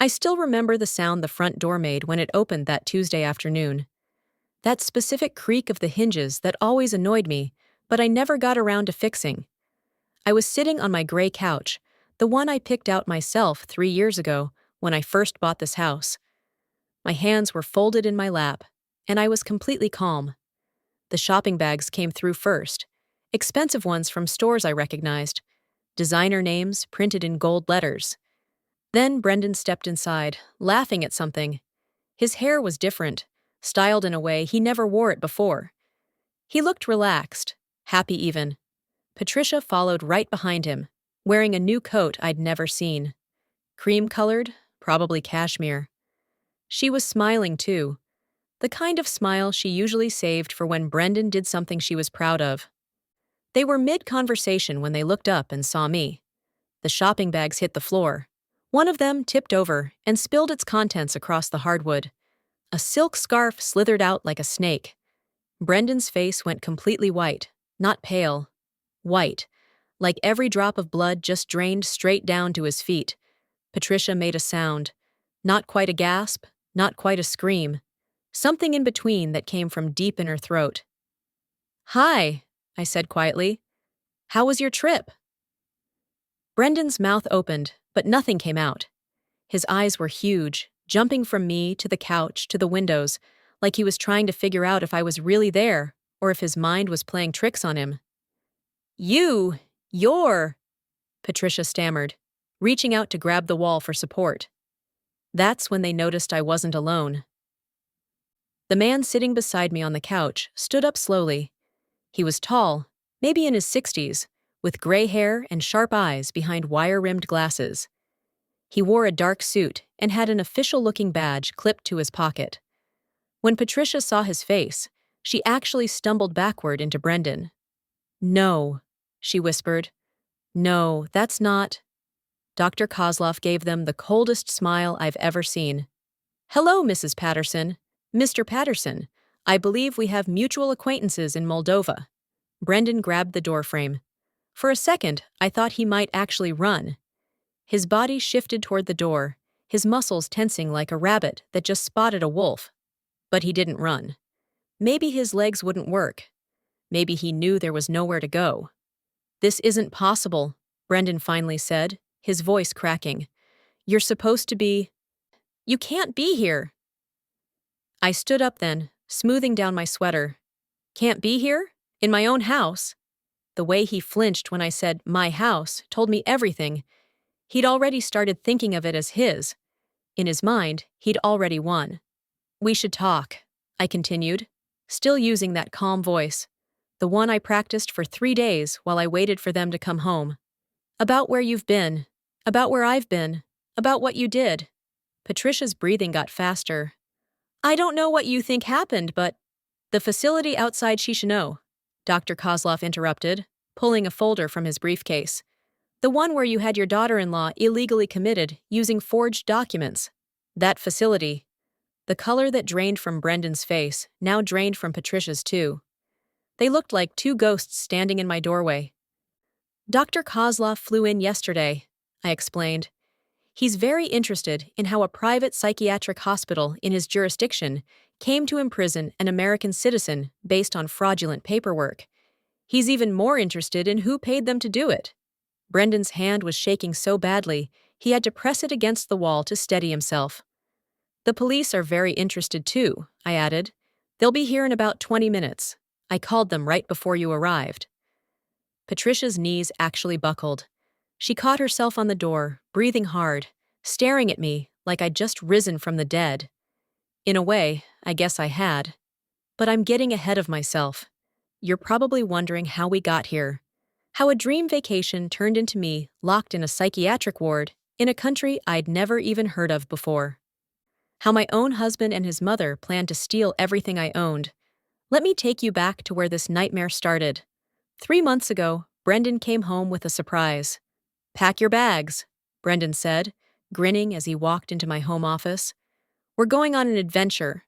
I still remember the sound the front door made when it opened that Tuesday afternoon. That specific creak of the hinges that always annoyed me, but I never got around to fixing. I was sitting on my gray couch, the one I picked out myself 3 years ago when I first bought this house. My hands were folded in my lap, and I was completely calm. The shopping bags came through first, expensive ones from stores I recognized, designer names printed in gold letters. Then Brendan stepped inside, laughing at something. His hair was different, styled in a way he never wore it before. He looked relaxed, happy even. Patricia followed right behind him, wearing a new coat I'd never seen. Cream-colored, probably cashmere. She was smiling too, the kind of smile she usually saved for when Brendan did something she was proud of. They were mid-conversation when they looked up and saw me. The shopping bags hit the floor. One of them tipped over and spilled its contents across the hardwood. A silk scarf slithered out like a snake. Brendan's face went completely white, not pale. White, like every drop of blood just drained straight down to his feet. Patricia made a sound. Not quite a gasp, not quite a scream. Something in between that came from deep in her throat. "Hi," I said quietly. "How was your trip?" Brendan's mouth opened, but nothing came out. His eyes were huge, jumping from me to the couch to the windows, like he was trying to figure out if I was really there or if his mind was playing tricks on him. You're, Patricia stammered, reaching out to grab the wall for support. That's when they noticed I wasn't alone. The man sitting beside me on the couch stood up slowly. He was tall, maybe in his 60s, with gray hair and sharp eyes behind wire-rimmed glasses. He wore a dark suit and had an official-looking badge clipped to his pocket. When Patricia saw his face, she actually stumbled backward into Brendan. "No," she whispered. "No, that's not." Dr. Kozlov gave them the coldest smile I've ever seen. "Hello, Mrs. Patterson. Mr. Patterson, I believe we have mutual acquaintances in Moldova." Brendan grabbed the doorframe. For a second, I thought he might actually run. His body shifted toward the door, his muscles tensing like a rabbit that just spotted a wolf. But he didn't run. Maybe his legs wouldn't work. Maybe he knew there was nowhere to go. "This isn't possible," Brendan finally said, his voice cracking. "You're supposed to be... You can't be here." I stood up then, smoothing down my sweater. "Can't be here? In my own house?" The way he flinched when I said "my house" told me everything. He'd already started thinking of it as his. In his mind, he'd already won. "We should talk," I continued, still using that calm voice, the one I practiced for 3 days while I waited for them to come home. "About where you've been, about where I've been, about what you did." Patricia's breathing got faster. "I don't know what you think happened, but..." "The facility outside Chisinau," Dr. Kozlov interrupted, pulling a folder from his briefcase. "The one where you had your daughter-in-law illegally committed using forged documents. That facility." The color that drained from Brendan's face now drained from Patricia's too. They looked like two ghosts standing in my doorway. "Dr. Kozlov flew in yesterday," I explained. "He's very interested in how a private psychiatric hospital in his jurisdiction came to imprison an American citizen based on fraudulent paperwork. He's even more interested in who paid them to do it." Brendan's hand was shaking so badly, he had to press it against the wall to steady himself. "The police are very interested too," I added. "They'll be here in about 20 minutes. I called them right before you arrived." Patricia's knees actually buckled. She caught herself on the door, breathing hard, staring at me like I'd just risen from the dead. In a way, I guess I had. But I'm getting ahead of myself. You're probably wondering how we got here. How a dream vacation turned into me locked in a psychiatric ward in a country I'd never even heard of before. How my own husband and his mother planned to steal everything I owned. Let me take you back to where this nightmare started. 3 months ago, Brendan came home with a surprise. "Pack your bags," Brendan said, grinning as he walked into my home office. "We're going on an adventure."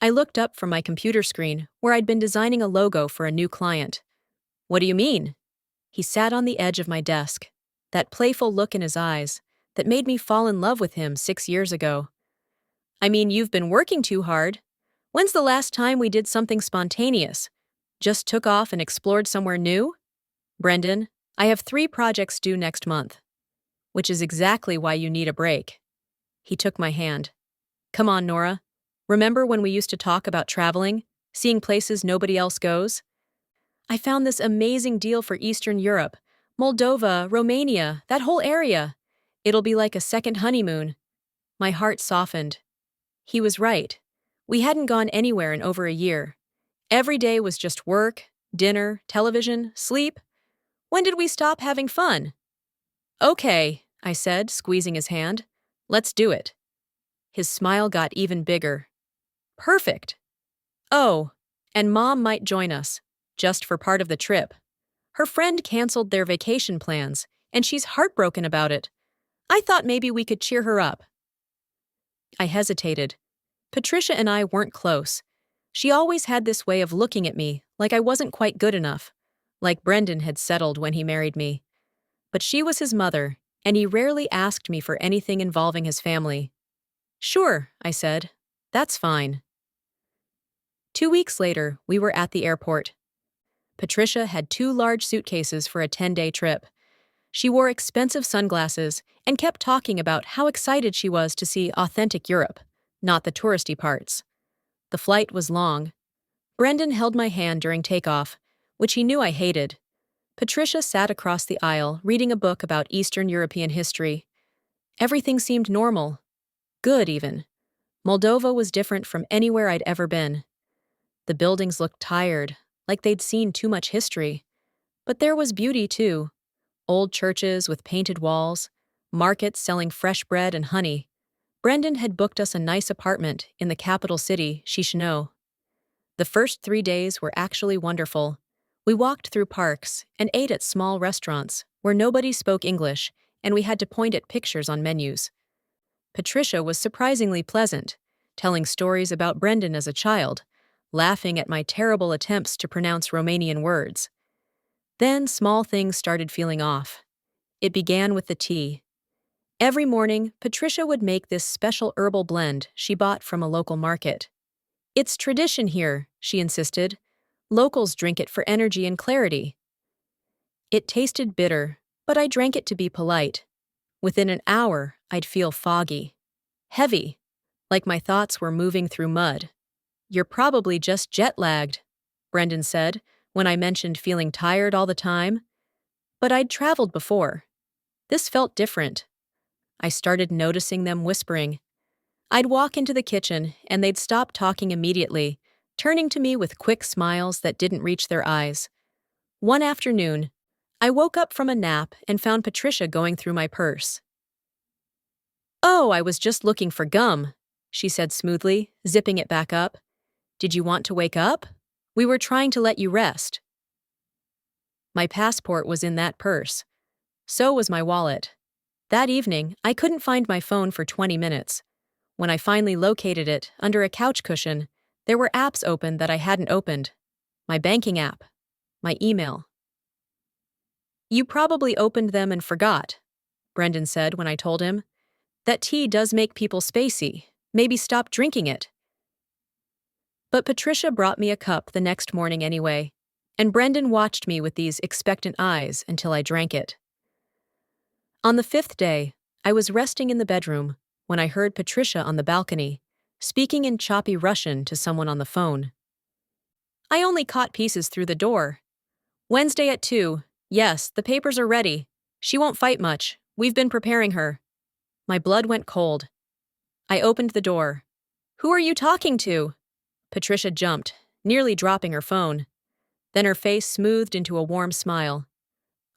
I looked up from my computer screen where I'd been designing a logo for a new client. "What do you mean?" He sat on the edge of my desk, that playful look in his eyes, that made me fall in love with him 6 years ago. I mean, you've been working too hard. When's the last time we did something spontaneous? Just took off and explored somewhere new? Brendan, I have 3 projects due next month, which is exactly why you need a break. He took my hand. Come on, Nora. Remember when we used to talk about traveling, seeing places nobody else goes? I found this amazing deal for Eastern Europe, Moldova, Romania, that whole area. It'll be like a second honeymoon. My heart softened. He was right. We hadn't gone anywhere in over a year. Every day was just work, dinner, television, sleep. When did we stop having fun? Okay, I said, squeezing his hand. Let's do it. His smile got even bigger. Perfect. Oh, and Mom might join us, just for part of the trip. Her friend canceled their vacation plans, and she's heartbroken about it. I thought maybe we could cheer her up. I hesitated. Patricia and I weren't close. She always had this way of looking at me like I wasn't quite good enough, like Brendan had settled when he married me. But she was his mother, and he rarely asked me for anything involving his family. Sure, I said. That's fine. 2 weeks later, we were at the airport. Patricia had 2 large suitcases for a 10-day trip. She wore expensive sunglasses and kept talking about how excited she was to see authentic Europe, not the touristy parts. The flight was long. Brendan held my hand during takeoff, which he knew I hated. Patricia sat across the aisle reading a book about Eastern European history. Everything seemed normal. Good, even. Moldova was different from anywhere I'd ever been. The buildings looked tired, like they'd seen too much history. But there was beauty, too. Old churches with painted walls, markets selling fresh bread and honey. Brendan had booked us a nice apartment in the capital city, Chisinau. The first 3 days were actually wonderful. We walked through parks and ate at small restaurants where nobody spoke English, and we had to point at pictures on menus. Patricia was surprisingly pleasant, telling stories about Brendan as a child, laughing at my terrible attempts to pronounce Romanian words. Then small things started feeling off. It began with the tea. Every morning, Patricia would make this special herbal blend she bought from a local market. It's tradition here, she insisted. Locals drink it for energy and clarity. It tasted bitter, but I drank it to be polite. Within an hour, I'd feel foggy, heavy, like my thoughts were moving through mud. You're probably just jet-lagged, Brendan said, when I mentioned feeling tired all the time. But I'd traveled before. This felt different. I started noticing them whispering. I'd walk into the kitchen, and they'd stop talking immediately, turning to me with quick smiles that didn't reach their eyes. One afternoon, I woke up from a nap and found Patricia going through my purse. Oh, I was just looking for gum, she said smoothly, zipping it back up. Did you want to wake up? We were trying to let you rest. My passport was in that purse. So was my wallet. That evening, I couldn't find my phone for 20 minutes. When I finally located it under a couch cushion, there were apps open that I hadn't opened. My banking app. My email. You probably opened them and forgot, Brendan said when I told him. That tea does make people spacey. Maybe stop drinking it. But Patricia brought me a cup the next morning anyway, and Brendan watched me with these expectant eyes until I drank it. On the 5th day, I was resting in the bedroom when I heard Patricia on the balcony, speaking in choppy Russian to someone on the phone. I only caught pieces through the door. Wednesday at 2. Yes, the papers are ready. She won't fight much. We've been preparing her. My blood went cold. I opened the door. Who are you talking to? Patricia jumped, nearly dropping her phone. Then her face smoothed into a warm smile.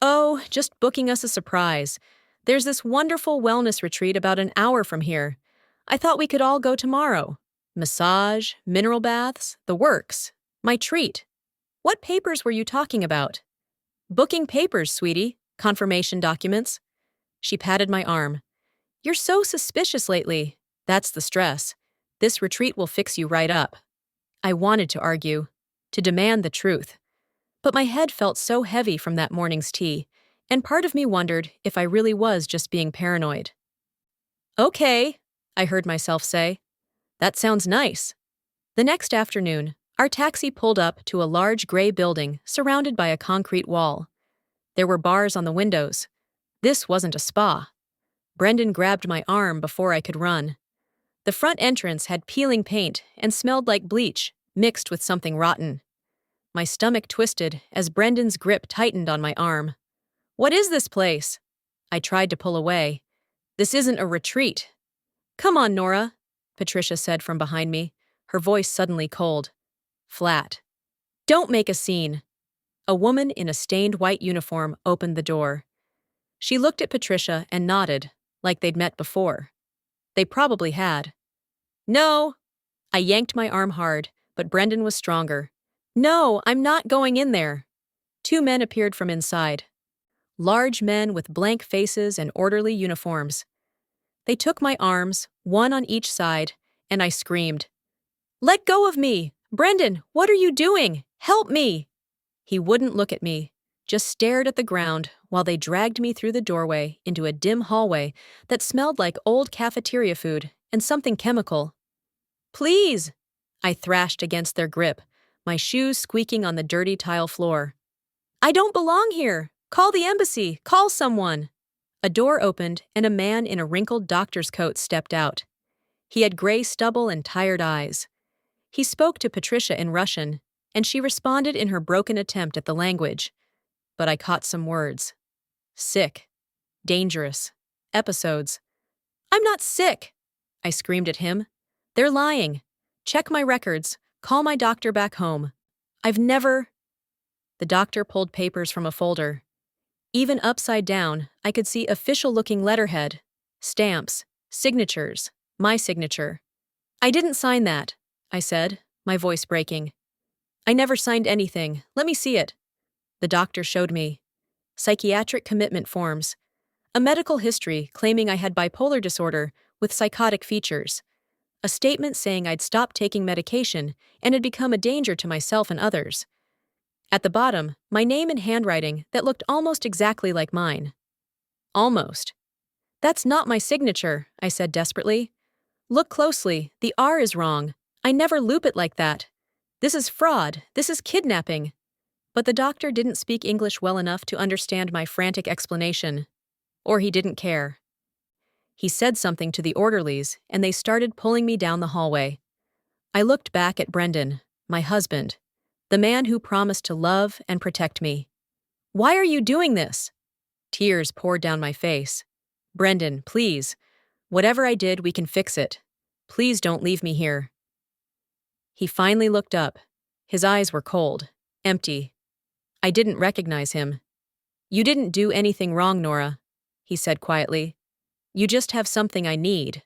Oh, just booking us a surprise. There's this wonderful wellness retreat about an hour from here. I thought we could all go tomorrow. Massage, mineral baths, the works. My treat. What papers were you talking about? Booking papers, sweetie. Confirmation documents. She patted my arm. You're so suspicious lately. That's the stress. This retreat will fix you right up. I wanted to argue, to demand the truth. But my head felt so heavy from that morning's tea, and part of me wondered if I really was just being paranoid. Okay, I heard myself say. That sounds nice. The next afternoon, our taxi pulled up to a large gray building surrounded by a concrete wall. There were bars on the windows. This wasn't a spa. Brendan grabbed my arm before I could run. The front entrance had peeling paint and smelled like bleach, mixed with something rotten. My stomach twisted as Brendan's grip tightened on my arm. What is this place? I tried to pull away. This isn't a retreat. Come on, Nora, Patricia said from behind me, her voice suddenly cold. Flat. Don't make a scene. A woman in a stained white uniform opened the door. She looked at Patricia and nodded, like they'd met before. They probably had. No. I yanked my arm hard, but Brendan was stronger. No, I'm not going in there. Two men appeared from inside. Large men with blank faces and orderly uniforms. They took my arms, one on each side, and I screamed. Let go of me! Brendan, what are you doing? Help me! He wouldn't look at me, just stared at the ground while they dragged me through the doorway into a dim hallway that smelled like old cafeteria food and something chemical. Please! I thrashed against their grip, my shoes squeaking on the dirty tile floor. I don't belong here! Call the embassy! Call someone! A door opened and a man in a wrinkled doctor's coat stepped out. He had gray stubble and tired eyes. He spoke to Patricia in Russian, and she responded in her broken attempt at the language. But I caught some words. Sick. Dangerous. Episodes. I'm not sick! I screamed at him. They're lying. Check my records. Call my doctor back home. I've never... The doctor pulled papers from a folder. Even upside down, I could see official-looking letterhead, stamps, signatures, my signature. I didn't sign that, I said, my voice breaking. I never signed anything. Let me see it. The doctor showed me. Psychiatric commitment forms. A medical history claiming I had bipolar disorder with psychotic features. A statement saying I'd stopped taking medication and had become a danger to myself and others. At the bottom, my name in handwriting that looked almost exactly like mine. Almost. That's not my signature, I said desperately. Look closely, the R is wrong. I never loop it like that. This is fraud. This is kidnapping. But the doctor didn't speak English well enough to understand my frantic explanation. Or he didn't care. He said something to the orderlies, and they started pulling me down the hallway. I looked back at Brendan, my husband, the man who promised to love and protect me. Why are you doing this? Tears poured down my face. Brendan, please. Whatever I did, we can fix it. Please don't leave me here. He finally looked up. His eyes were cold, empty. I didn't recognize him. You didn't do anything wrong, Nora, he said quietly. You just have something I need.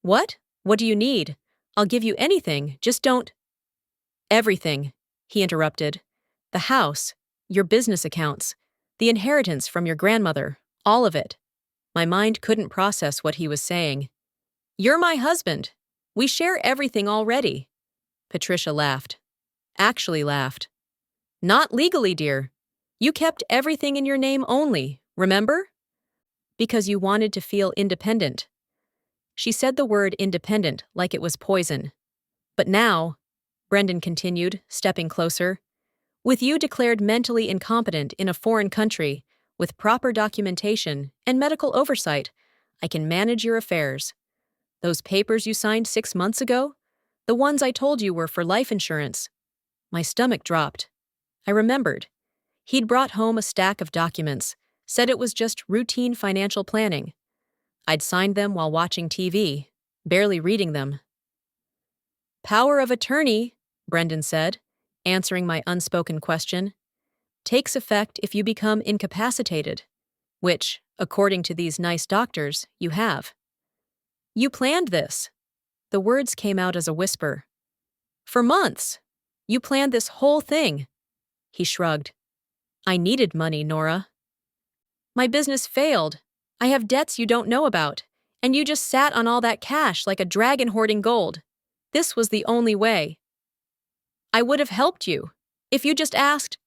What? What do you need? I'll give you anything, just don't... Everything, he interrupted. The house, your business accounts, the inheritance from your grandmother, all of it. My mind couldn't process what he was saying. You're my husband. We share everything already. Patricia laughed. Actually laughed. Not legally, dear. You kept everything in your name only, remember? Because you wanted to feel independent. She said the word independent like it was poison. But now, Brendan continued, stepping closer, with you declared mentally incompetent in a foreign country, with proper documentation and medical oversight, I can manage your affairs. Those papers you signed 6 months ago? The ones I told you were for life insurance. My stomach dropped. I remembered. He'd brought home a stack of documents, said it was just routine financial planning. I'd signed them while watching TV, barely reading them. Power of attorney, Brendan said, answering my unspoken question, takes effect if you become incapacitated, which, according to these nice doctors, you have. You planned this. The words came out as a whisper. For months. You planned this whole thing. He shrugged. I needed money, Nora. My business failed. I have debts you don't know about, and you just sat on all that cash like a dragon hoarding gold. This was the only way. I would have helped you, if you just asked.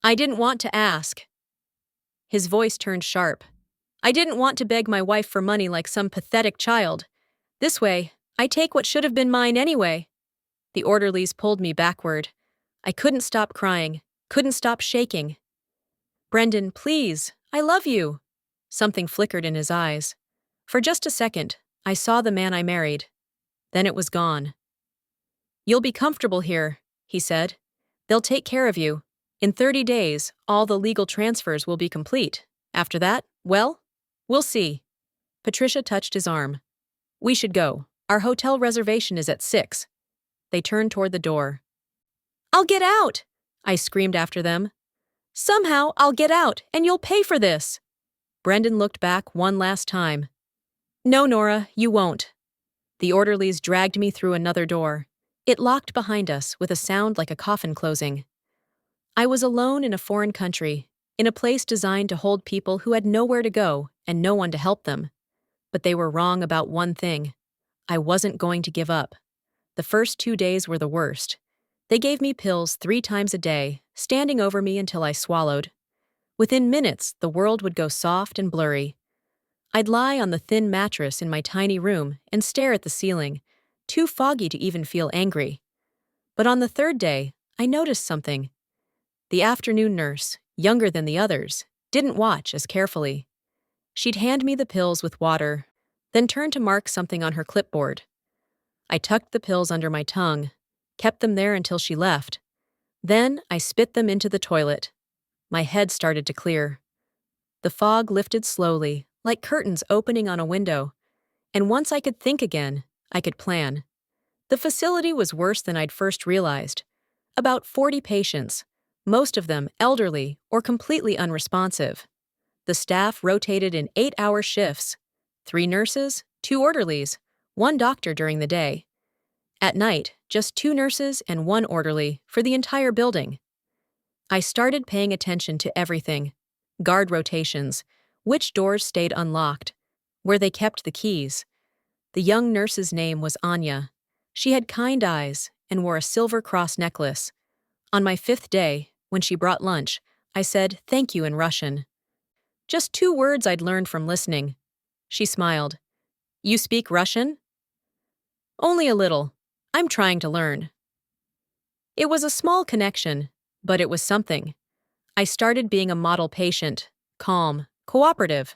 I didn't want to ask. His voice turned sharp. I didn't want to beg my wife for money like some pathetic child. This way, I take what should have been mine anyway. The orderlies pulled me backward. I couldn't stop crying, couldn't stop shaking. Brendan, please, I love you. Something flickered in his eyes. For just a second, I saw the man I married. Then it was gone. You'll be comfortable here, he said. They'll take care of you. In 30 days, all the legal transfers will be complete. After that, well, we'll see. Patricia touched his arm. We should go. Our hotel reservation is at 6. They turned toward the door. I'll get out, I screamed after them. Somehow I'll get out, and you'll pay for this. Brendan looked back one last time. No, Nora, you won't. The orderlies dragged me through another door. It locked behind us with a sound like a coffin closing. I was alone in a foreign country, in a place designed to hold people who had nowhere to go and no one to help them. But they were wrong about one thing. I wasn't going to give up. The first 2 days were the worst. They gave me pills 3 times a day, standing over me until I swallowed. Within minutes, the world would go soft and blurry. I'd lie on the thin mattress in my tiny room and stare at the ceiling, too foggy to even feel angry. But on the 3rd day, I noticed something. The afternoon nurse, younger than the others, didn't watch as carefully. She'd hand me the pills with water, then turn to mark something on her clipboard. I tucked the pills under my tongue, kept them there until she left. Then I spit them into the toilet. My head started to clear. The fog lifted slowly, like curtains opening on a window, and once I could think again, I could plan. The facility was worse than I'd first realized. About 40 patients, most of them elderly or completely unresponsive. The staff rotated in 8-hour shifts. 3 nurses, 2 orderlies, 1 doctor during the day. At night, just 2 nurses and 1 orderly for the entire building. I started paying attention to everything. Guard rotations, which doors stayed unlocked, where they kept the keys. The young nurse's name was Anya. She had kind eyes and wore a silver cross necklace. On my 5th day, when she brought lunch, I said thank you in Russian. Just 2 words I'd learned from listening. She smiled. You speak Russian? Only a little. I'm trying to learn. It was a small connection, but it was something. I started being a model patient, calm, cooperative.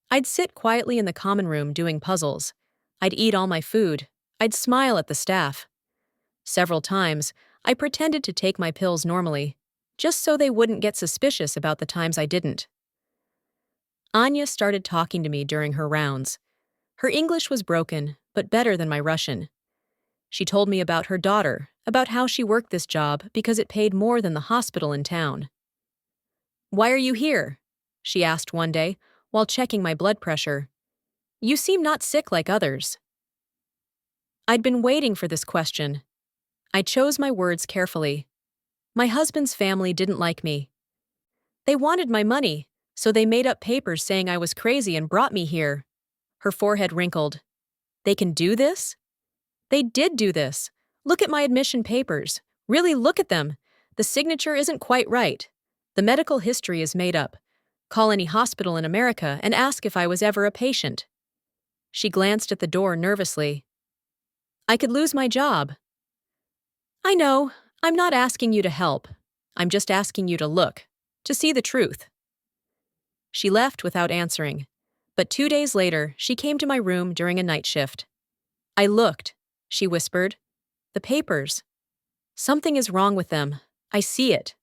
I'd sit quietly in the common room doing puzzles. I'd eat all my food. I'd smile at the staff. Several times, I pretended to take my pills normally, just so they wouldn't get suspicious about the times I didn't. Anya started talking to me during her rounds. Her English was broken, but better than my Russian. She told me about her daughter, about how she worked this job because it paid more than the hospital in town. Why are you here? She asked one day, while checking my blood pressure. You seem not sick like others. I'd been waiting for this question. I chose my words carefully. My husband's family didn't like me. They wanted my money, so they made up papers saying I was crazy and brought me here. Her forehead wrinkled. They can do this? They did do this. Look at my admission papers. Really look at them. The signature isn't quite right. The medical history is made up. Call any hospital in America and ask if I was ever a patient. She glanced at the door nervously. I could lose my job. I know. I'm not asking you to help. I'm just asking you to look, to see the truth. She left without answering, but 2 days later, she came to my room during a night shift. I looked, she whispered. The papers. Something is wrong with them. I see it.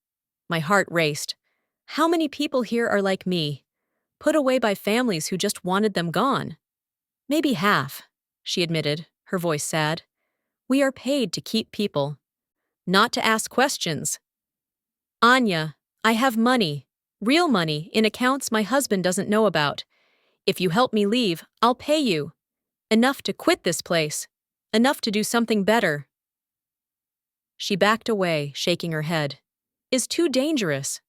My heart raced. How many people here are like me, put away by families who just wanted them gone? Maybe half, she admitted, her voice sad. We are paid to keep people, not to ask questions. Anya, I have money, real money, in accounts my husband doesn't know about. If you help me leave, I'll pay you. Enough to quit this place. Enough to do something better. She backed away, shaking her head. Is too dangerous.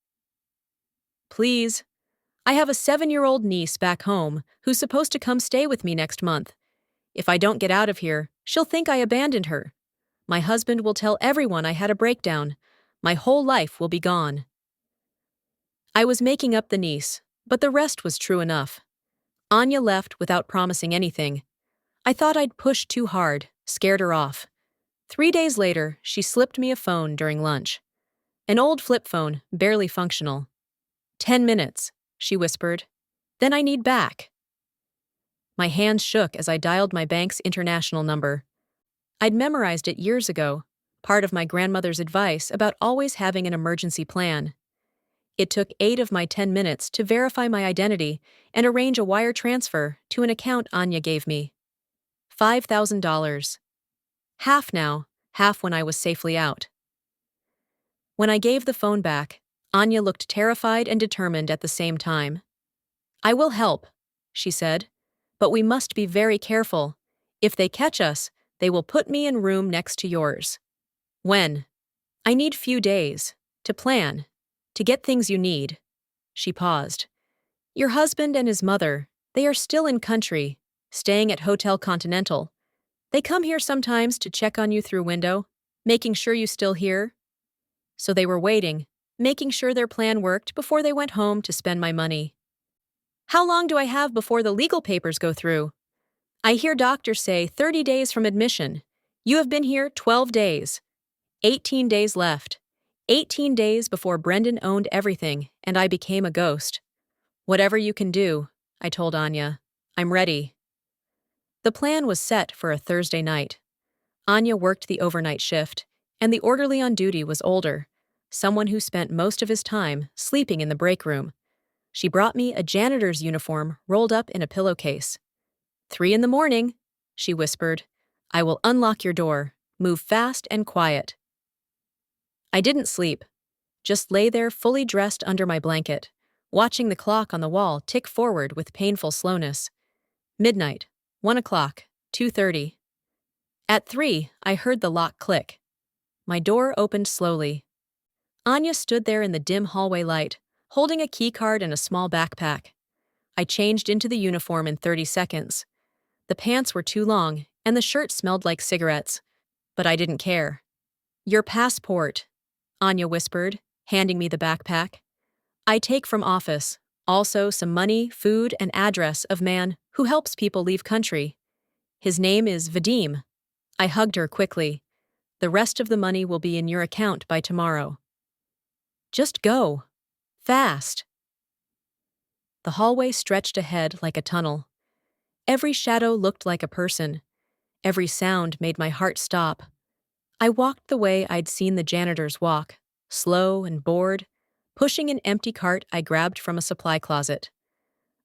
Please. I have a 7-year-old niece back home who's supposed to come stay with me next month. If I don't get out of here, she'll think I abandoned her. My husband will tell everyone I had a breakdown. My whole life will be gone. I was making up the niece, but the rest was true enough. Anya left without promising anything. I thought I'd pushed too hard, scared her off. 3 days later, she slipped me a phone during lunch. An old flip phone, barely functional. 10 minutes, she whispered. Then I need back. My hands shook as I dialed my bank's international number. I'd memorized it years ago, part of my grandmother's advice about always having an emergency plan. It took 8 of my 10 minutes to verify my identity and arrange a wire transfer to an account Anya gave me. $5,000. Half now, half when I was safely out. When I gave the phone back, Anya looked terrified and determined at the same time. I will help, she said, but we must be very careful. If they catch us, they will put me in room next to yours. When? I need few days, to plan, to get things you need. She paused. Your husband and his mother, they are still in country, staying at Hotel Continental. They come here sometimes to check on you through window, making sure you still here. So they were waiting, making sure their plan worked before they went home to spend my money. How long do I have before the legal papers go through? I hear doctors say 30 days from admission. You have been here 12 days. 18 days left. 18 days before Brendan owned everything and I became a ghost. Whatever you can do, I told Anya. I'm ready. The plan was set for a Thursday night. Anya worked the overnight shift, and the orderly on duty was older, someone who spent most of his time sleeping in the break room. She brought me a janitor's uniform rolled up in a pillowcase. 3 in the morning, she whispered. I will unlock your door. Move fast and quiet. I didn't sleep, just lay there fully dressed under my blanket, watching the clock on the wall tick forward with painful slowness. Midnight, 1 o'clock, 2:30. At 3, I heard the lock click. My door opened slowly. Anya stood there in the dim hallway light, holding a keycard and a small backpack. I changed into the uniform in 30 seconds. The pants were too long, and the shirt smelled like cigarettes. But I didn't care. Your passport, Anya whispered, handing me the backpack. I take from office, also some money, food, and address of man who helps people leave country. His name is Vadim. I hugged her quickly. The rest of the money will be in your account by tomorrow. Just go. Fast. The hallway stretched ahead like a tunnel. Every shadow looked like a person. Every sound made my heart stop. I walked the way I'd seen the janitors walk, slow and bored, pushing an empty cart I grabbed from a supply closet.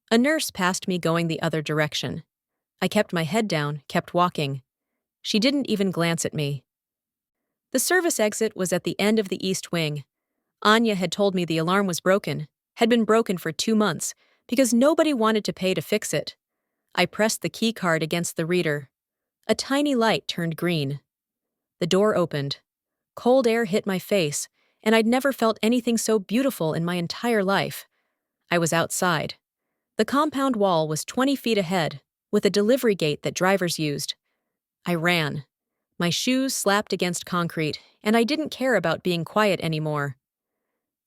A nurse passed me going the other direction. I kept my head down, kept walking. She didn't even glance at me. The service exit was at the end of the east wing. Anya had told me the alarm was broken, had been broken for 2 months, because nobody wanted to pay to fix it. I pressed the key card against the reader. A tiny light turned green. The door opened. Cold air hit my face, and I'd never felt anything so beautiful in my entire life. I was outside. The compound wall was 20 feet ahead, with a delivery gate that drivers used. I ran. My shoes slapped against concrete, and I didn't care about being quiet anymore.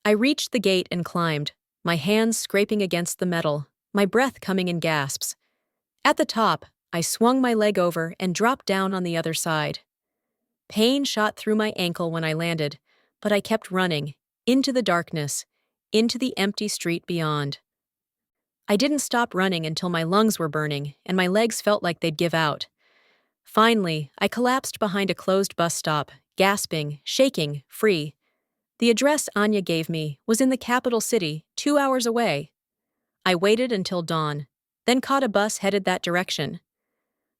I reached the gate and climbed, my hands scraping against the metal, my breath coming in gasps. At the top, I swung my leg over and dropped down on the other side. Pain shot through my ankle when I landed, but I kept running, into the darkness, into the empty street beyond. I didn't stop running until my lungs were burning and my legs felt like they'd give out. Finally, I collapsed behind a closed bus stop, gasping, shaking, free. The address Anya gave me was in the capital city, 2 hours away. I waited until dawn, then caught a bus headed that direction.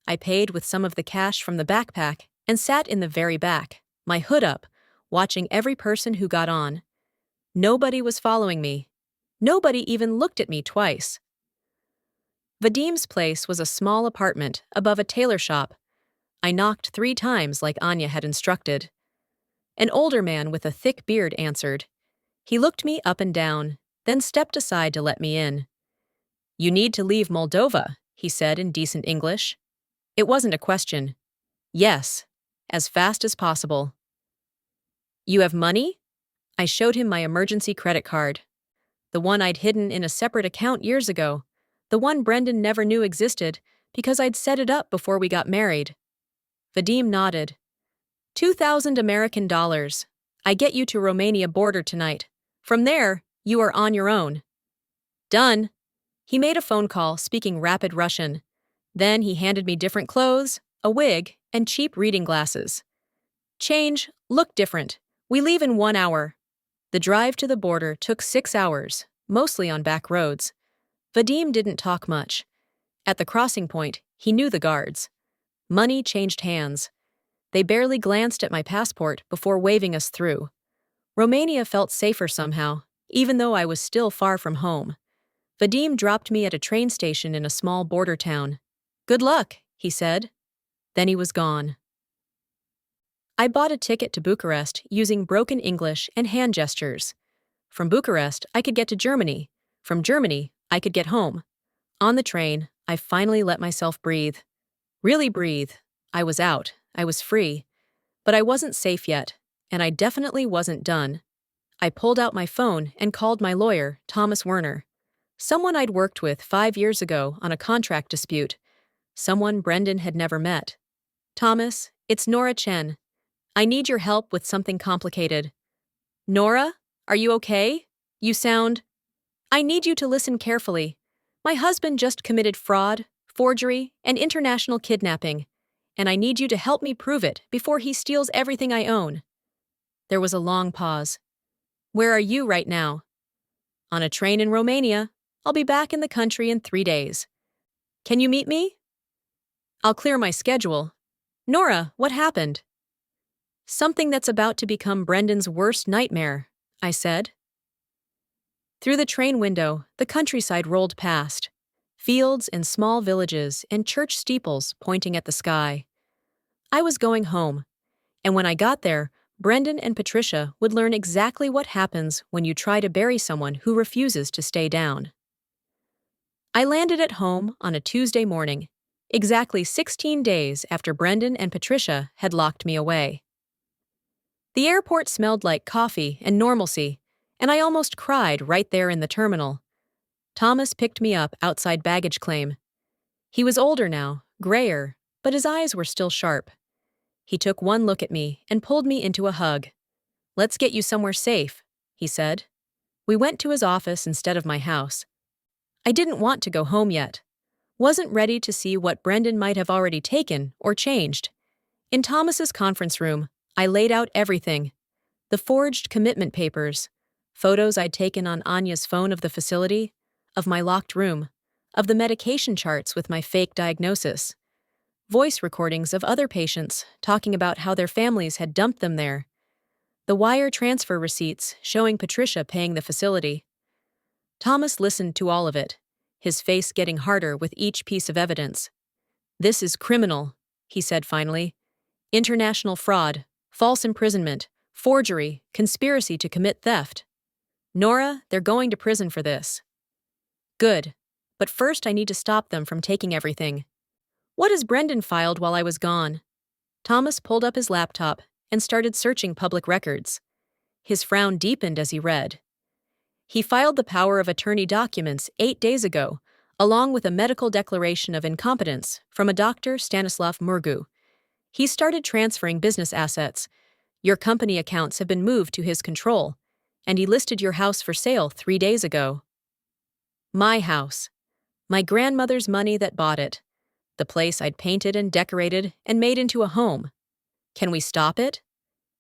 I paid with some of the cash from the backpack and sat in the very back, my hood up, watching every person who got on. Nobody was following me. Nobody even looked at me twice. Vadim's place was a small apartment above a tailor shop. I knocked 3 times like Anya had instructed. An older man with a thick beard answered. He looked me up and down, then stepped aside to let me in. You need to leave Moldova, he said in decent English. It wasn't a question. Yes, as fast as possible. You have money? I showed him my emergency credit card. The one I'd hidden in a separate account years ago, The one Brendan never knew existed because I'd set it up before we got married. Vadim nodded. 2,000 American dollars. I get you to Romania border tonight. From there, you are on your own. Done. He made a phone call, speaking rapid Russian. Then he handed me different clothes, a wig, and cheap reading glasses. Change, look different. We leave in 1 hour. The drive to the border took 6 hours, mostly on back roads. Vadim didn't talk much. At the crossing point, he knew the guards. Money changed hands. They barely glanced at my passport before waving us through. Romania felt safer somehow, even though I was still far from home. Vadim dropped me at a train station in a small border town. Good luck, he said. Then he was gone. I bought a ticket to Bucharest using broken English and hand gestures. From Bucharest, I could get to Germany. From Germany, I could get home. On the train, I finally let myself breathe. Really breathe. I was out. I was free. But I wasn't safe yet, and I definitely wasn't done. I pulled out my phone and called my lawyer, Thomas Werner. Someone I'd worked with 5 years ago on a contract dispute. Someone Brendan had never met. Thomas, it's Nora Chen. I need your help with something complicated. Nora, are you okay? You sound... I need you to listen carefully. My husband just committed fraud, forgery, and international kidnapping, and I need you to help me prove it before he steals everything I own. There was a long pause. Where are you right now? On a train in Romania. I'll be back in the country in 3 days. Can you meet me? I'll clear my schedule. Nora, what happened? Something that's about to become Brendan's worst nightmare, I said. Through the train window, the countryside rolled past. Fields and small villages and church steeples pointing at the sky. I was going home, and when I got there, Brendan and Patricia would learn exactly what happens when you try to bury someone who refuses to stay down. I landed at home on a Tuesday morning, exactly 16 days after Brendan and Patricia had locked me away. The airport smelled like coffee and normalcy, and I almost cried right there in the terminal. Thomas picked me up outside baggage claim. He was older now, grayer, but his eyes were still sharp. He took one look at me and pulled me into a hug. Let's get you somewhere safe, he said. We went to his office instead of my house. I didn't want to go home yet. Wasn't ready to see what Brendan might have already taken or changed. In Thomas's conference room, I laid out everything. The forged commitment papers, photos I'd taken on Anya's phone of the facility, of my locked room, of the medication charts with my fake diagnosis, voice recordings of other patients talking about how their families had dumped them there, the wire transfer receipts showing Patricia paying the facility. Thomas listened to all of it, his face getting harder with each piece of evidence. This is criminal, he said finally. International fraud, false imprisonment, forgery, conspiracy to commit theft. Nora, they're going to prison for this. Good. But first I need to stop them from taking everything. What has Brendan filed while I was gone? Thomas pulled up his laptop and started searching public records. His frown deepened as he read. He filed the power of attorney documents 8 days ago, along with a medical declaration of incompetence from a Dr. Stanislav Murgu. He started transferring business assets. Your company accounts have been moved to his control, and he listed your house for sale 3 days ago. My house. My grandmother's money that bought it. The place I'd painted and decorated and made into a home. Can we stop it?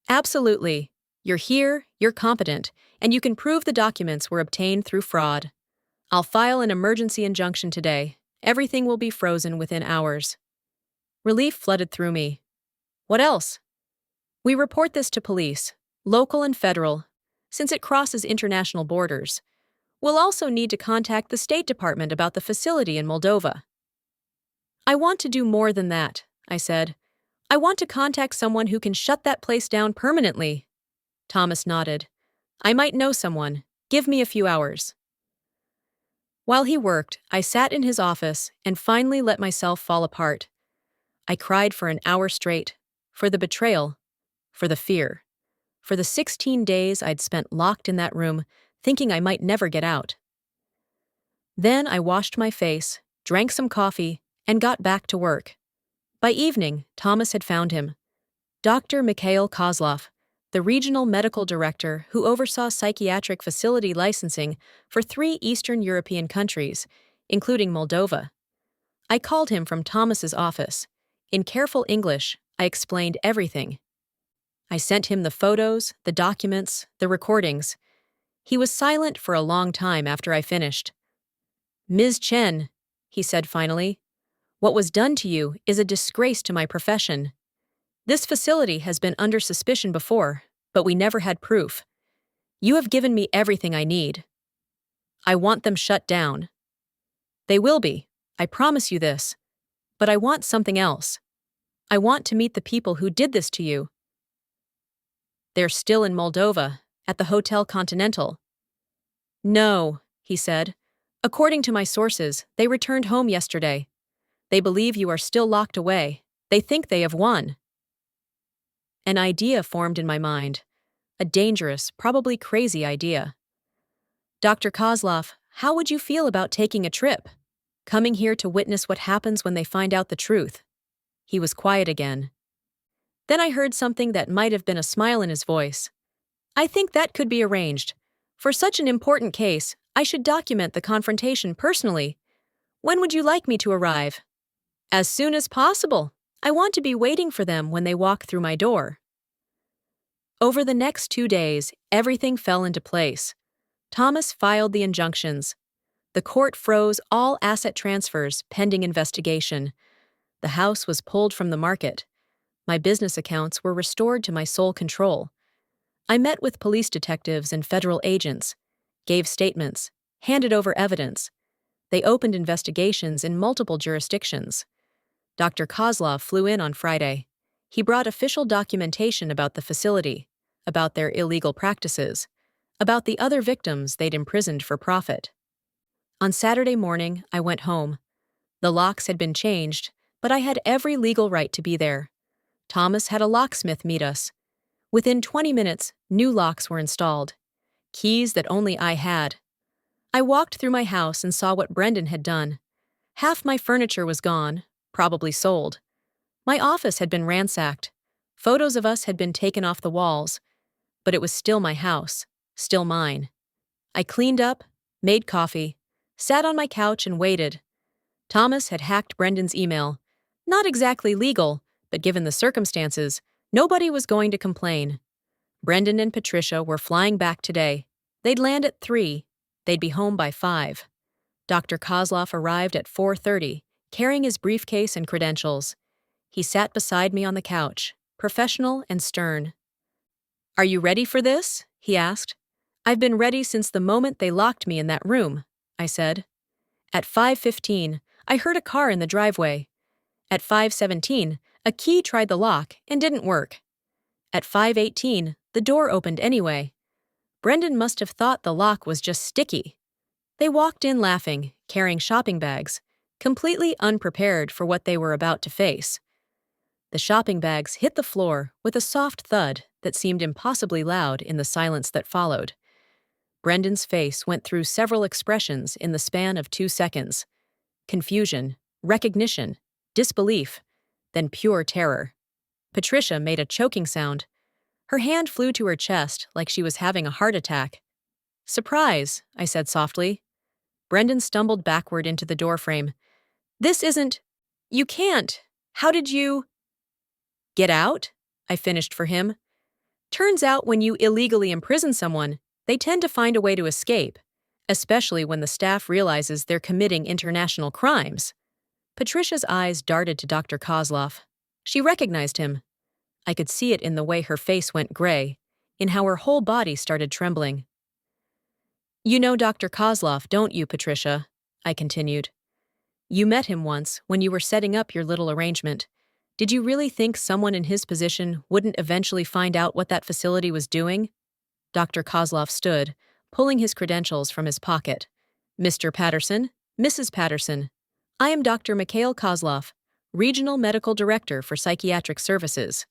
Absolutely. You're here, you're competent, and you can prove the documents were obtained through fraud. I'll file an emergency injunction today. Everything will be frozen within hours. Relief flooded through me. What else? We report this to police, local and federal, since it crosses international borders. We'll also need to contact the State Department about the facility in Moldova. I want to do more than that, I said. I want to contact someone who can shut that place down permanently. Thomas nodded. I might know someone. Give me a few hours. While he worked, I sat in his office and finally let myself fall apart. I cried for an hour straight, for the betrayal, for the fear, for the 16 days I'd spent locked in that room, thinking I might never get out. Then I washed my face, drank some coffee, and got back to work. By evening, Thomas had found him. Dr. Mikhail Kozlov, the regional medical director who oversaw psychiatric facility licensing for 3 Eastern European countries, including Moldova. I called him from Thomas's office. In careful English, I explained everything. I sent him the photos, the documents, the recordings. He was silent for a long time after I finished. "Ms. Chen," he said finally, "what was done to you is a disgrace to my profession. This facility has been under suspicion before, but we never had proof. You have given me everything I need. I want them shut down. They will be, I promise you this. But I want something else. I want to meet the people who did this to you." "They're still in Moldova, at the Hotel Continental." "No," he said. "According to my sources, they returned home yesterday. They believe you are still locked away. They think they have won." An idea formed in my mind. A dangerous, probably crazy idea. "Dr. Kozlov, how would you feel about taking a trip? Coming here to witness what happens when they find out the truth?" He was quiet again. Then I heard something that might have been a smile in his voice. "I think that could be arranged. For such an important case, I should document the confrontation personally. When would you like me to arrive?" "As soon as possible. I want to be waiting for them when they walk through my door." Over the next 2 days, everything fell into place. Thomas filed the injunctions. The court froze all asset transfers pending investigation. The house was pulled from the market. My business accounts were restored to my sole control. I met with police detectives and federal agents, gave statements, handed over evidence. They opened investigations in multiple jurisdictions. Dr. Kozlov flew in on Friday. He brought official documentation about the facility, about their illegal practices, about the other victims they'd imprisoned for profit. On Saturday morning, I went home. The locks had been changed, but I had every legal right to be there. Thomas had a locksmith meet us. Within 20 minutes, new locks were installed. Keys that only I had. I walked through my house and saw what Brendan had done. Half my furniture was gone, probably sold. My office had been ransacked. Photos of us had been taken off the walls. But it was still my house, still mine. I cleaned up, made coffee, sat on my couch and waited. Thomas had hacked Brendan's email. Not exactly legal, but given the circumstances, nobody was going to complain. Brendan and Patricia were flying back today. They'd land at 3. They'd be home by 5. Dr. Kozlov arrived at 4:30, carrying his briefcase and credentials. He sat beside me on the couch, professional and stern. "Are you ready for this?" he asked. "I've been ready since the moment they locked me in that room," I said. At 5:15, I heard a car in the driveway. At 5:17, a key tried the lock and didn't work. At 5:18, the door opened anyway. Brendan must have thought the lock was just sticky. They walked in laughing, carrying shopping bags, completely unprepared for what they were about to face. The shopping bags hit the floor with a soft thud that seemed impossibly loud in the silence that followed. Brendan's face went through several expressions in the span of 2 seconds. Confusion, recognition, disbelief, then pure terror. Patricia made a choking sound. Her hand flew to her chest like she was having a heart attack. "Surprise," I said softly. Brendan stumbled backward into the doorframe. "This isn't... You can't. How did you..." "Get out?" I finished for him. "Turns out when you illegally imprison someone, they tend to find a way to escape, especially when the staff realizes they're committing international crimes." Patricia's eyes darted to Dr. Kozlov. She recognized him. I could see it in the way her face went gray, in how her whole body started trembling. "You know Dr. Kozlov, don't you, Patricia?" I continued. "You met him once when you were setting up your little arrangement. Did you really think someone in his position wouldn't eventually find out what that facility was doing?" Dr. Kozlov stood, pulling his credentials from his pocket. "Mr. Patterson, Mrs. Patterson, I am Dr. Mikhail Kozlov, Regional Medical Director for Psychiatric Services.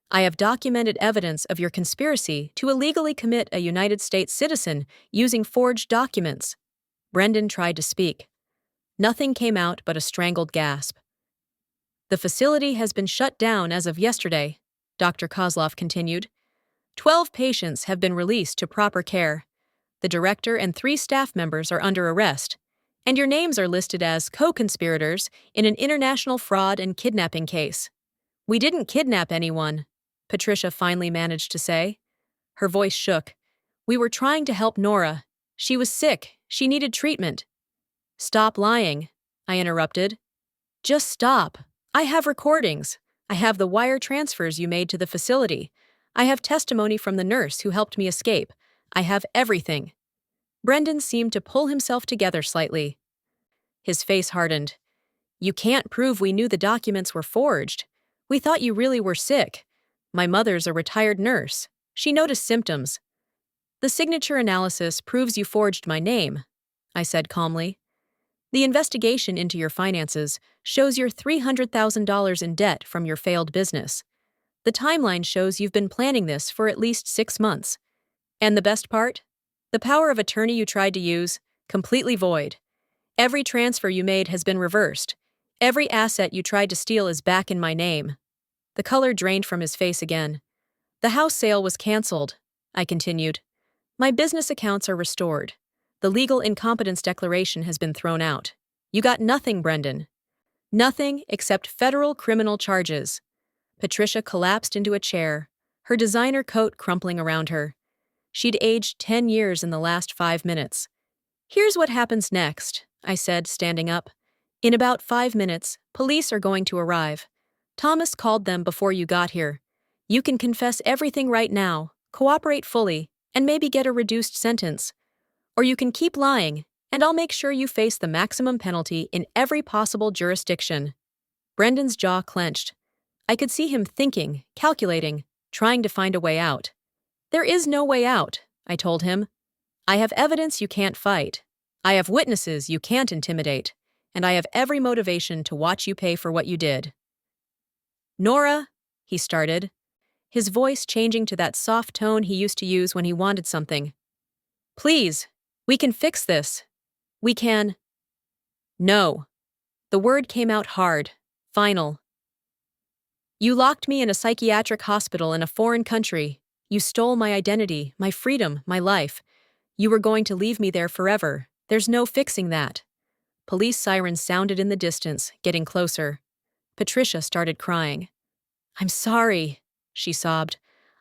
I have documented evidence of your conspiracy to illegally commit a United States citizen using forged documents." Brendan tried to speak. Nothing came out but a strangled gasp. The facility has been shut down as of yesterday, Dr. Kozlov continued. 12 patients have been released to proper care. The director and 3 staff members are under arrest, and your names are listed as co-conspirators in an international fraud and kidnapping case. We didn't kidnap anyone, Patricia finally managed to say. Her voice shook. We were trying to help Nora. She was sick. She needed treatment. Stop lying, I interrupted. Just stop. I have recordings. I have the wire transfers you made to the facility. I have testimony from the nurse who helped me escape. I have everything. Brendan seemed to pull himself together slightly. His face hardened. You can't prove we knew the documents were forged. We thought you really were sick. My mother's a retired nurse. She noticed symptoms. The signature analysis proves you forged my name, I said calmly. The investigation into your finances shows you're $300,000 in debt from your failed business. The timeline shows you've been planning this for at least 6 months. And the best part? The power of attorney you tried to use, completely void. Every transfer you made has been reversed. Every asset you tried to steal is back in my name. The color drained from his face again. The house sale was canceled, I continued. My business accounts are restored. The legal incompetence declaration has been thrown out. You got nothing, Brendan. Nothing except federal criminal charges. Patricia collapsed into a chair, her designer coat crumpling around her. She'd aged 10 years in the last 5 minutes. Here's what happens next, I said, standing up. In about 5 minutes, police are going to arrive. Thomas called them before you got here. You can confess everything right now, cooperate fully, and maybe get a reduced sentence. Or you can keep lying, and I'll make sure you face the maximum penalty in every possible jurisdiction. Brendan's jaw clenched. I could see him thinking, calculating, trying to find a way out. There is no way out, I told him. I have evidence you can't fight. I have witnesses you can't intimidate. And I have every motivation to watch you pay for what you did. Nora, he started, his voice changing to that soft tone he used to use when he wanted something. Please, we can fix this. We can. No. The word came out hard, final. You locked me in a psychiatric hospital in a foreign country. You stole my identity, my freedom, my life. You were going to leave me there forever. There's no fixing that. Police sirens sounded in the distance, getting closer. Patricia started crying. I'm sorry, she sobbed.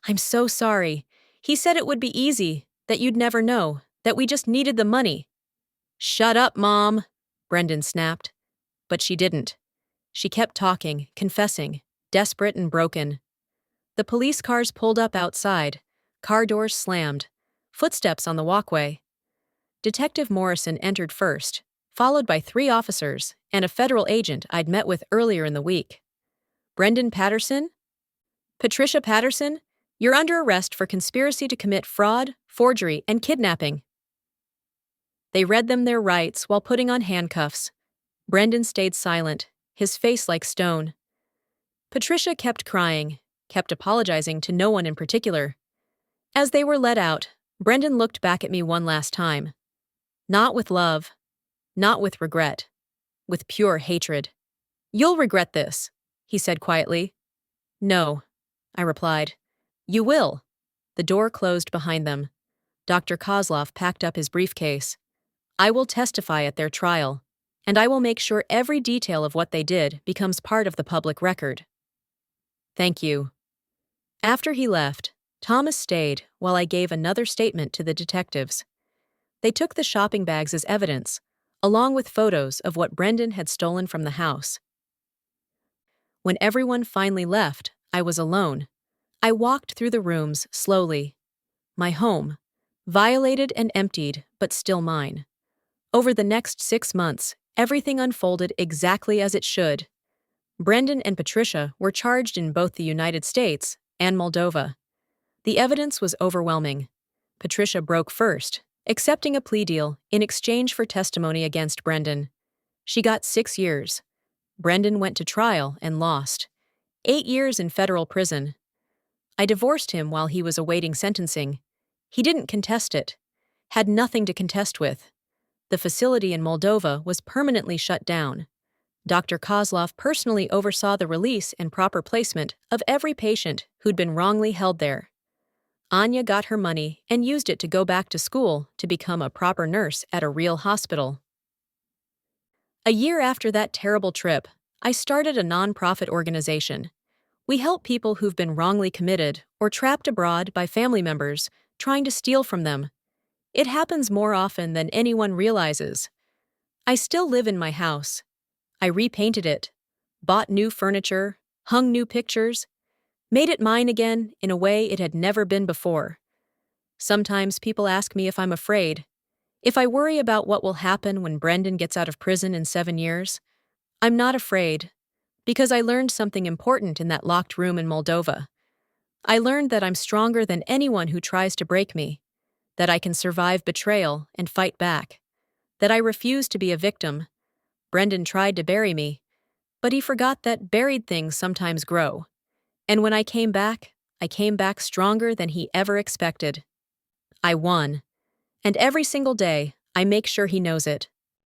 I'm so sorry. He said it would be easy, that you'd never know, that we just needed the money. Shut up, Mom, Brendan snapped. But she didn't. She kept talking, confessing, desperate and broken. The police cars pulled up outside, car doors slammed, footsteps on the walkway. Detective Morrison entered first, followed by 3 officers and a federal agent I'd met with earlier in the week. Brendan Patterson? Patricia Patterson, you're under arrest for conspiracy to commit fraud, forgery, and kidnapping. They read them their rights while putting on handcuffs. Brendan stayed silent, his face like stone. Patricia kept crying, kept apologizing to no one in particular. As they were let out, Brendan looked back at me one last time. Not with love, not with regret, with pure hatred. You'll regret this, he said quietly. No, I replied. You will. The door closed behind them. Dr. Kozlov packed up his briefcase. I will testify at their trial, and I will make sure every detail of what they did becomes part of the public record. Thank you. After he left, Thomas stayed while I gave another statement to the detectives. They took the shopping bags as evidence, along with photos of what Brendan had stolen from the house. When everyone finally left, I was alone. I walked through the rooms slowly. My home, violated and emptied, but still mine. Over the next 6 months, everything unfolded exactly as it should. Brendan and Patricia were charged in both the United States and Moldova. The evidence was overwhelming. Patricia broke first, accepting a plea deal in exchange for testimony against Brendan. She got 6 years. Brendan went to trial and lost. 8 years in federal prison. I divorced him while he was awaiting sentencing. He didn't contest it. Had nothing to contest with. The facility in Moldova was permanently shut down. Dr. Kozlov personally oversaw the release and proper placement of every patient who'd been wrongly held there. Anya got her money and used it to go back to school to become a proper nurse at a real hospital. A year after that terrible trip, I started a nonprofit organization. We help people who've been wrongly committed or trapped abroad by family members trying to steal from them. It happens more often than anyone realizes. I still live in my house. I repainted it, bought new furniture, hung new pictures, made it mine again in a way it had never been before. Sometimes people ask me if I'm afraid, if I worry about what will happen when Brendan gets out of prison in 7 years. I'm not afraid, because I learned something important in that locked room in Moldova. I learned that I'm stronger than anyone who tries to break me, that I can survive betrayal and fight back, that I refuse to be a victim. Brendan tried to bury me, but he forgot that buried things sometimes grow. And when I came back stronger than he ever expected. I won. And every single day, I make sure he knows it.